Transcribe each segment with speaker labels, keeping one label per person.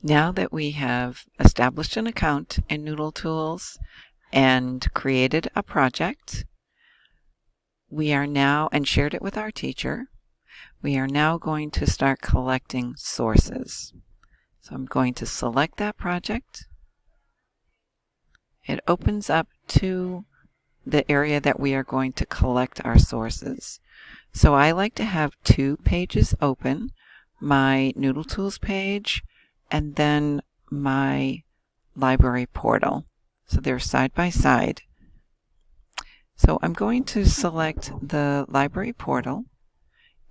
Speaker 1: Now that we have established an account in Noodletools and created a project, we are now, and shared it with our teacher, we are now going to start collecting sources. So I'm going to select that project. It opens up to the area that we are going to collect our sources. So I like to have two pages open, my Noodletools page and then my library portal. So they're side by side. So I'm going to select the library portal,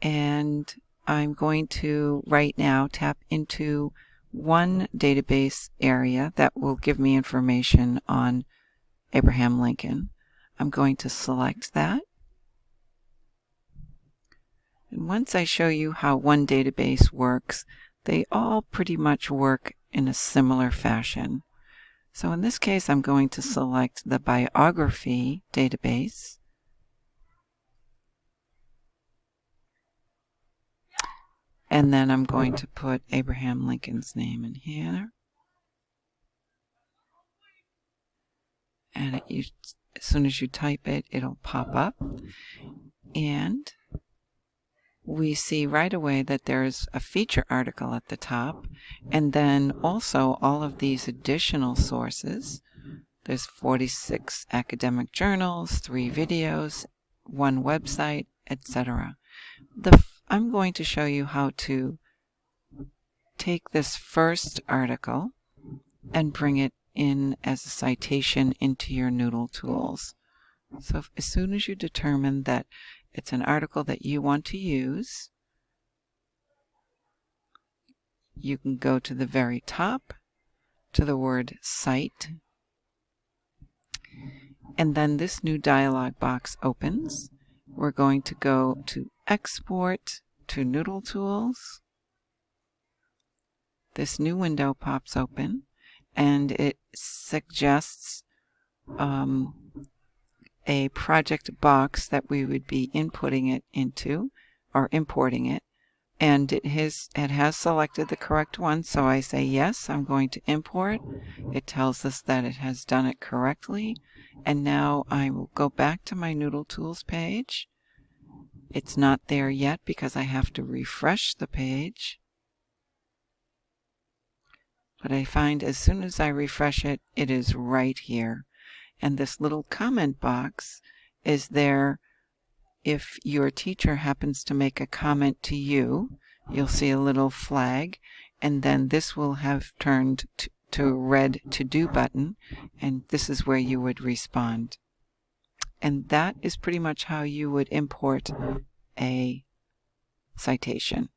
Speaker 1: and I'm going to right now tap into one database area that will give me information on Abraham Lincoln. I'm going to select that. And once I show you how one database works, they all pretty much work in a similar fashion. So in this case, I'm going to select the biography database. And then I'm going to put Abraham Lincoln's name in here. And as soon as you type it, it'll pop up. And we see right away that there's a feature article at the top, and then also all of these additional sources. There's 46 academic journals, 3 videos, 1 website, etc. I'm going to show you how to take this first article and bring it in as a citation into your Noodletools. So as soon as you determine that it's an article that you want to use, you can go to the very top to the word Cite, and then this new dialog box opens. We're going to go to Export to Noodletools. This new window pops open, and it suggests a project box that we would be inputting it into, or importing it, and it has selected the correct one, so I say yes, I'm going to import. It tells us that it has done it correctly, and now I will go back to my Noodletools page. It's not there yet because I have to refresh the page, but I find as soon as I refresh it, it is right here. And this little comment box is there if your teacher happens to make a comment to you. You'll see a little flag, and then this will have turned to a red to do button, and this is where you would respond. And that is pretty much how you would import a citation.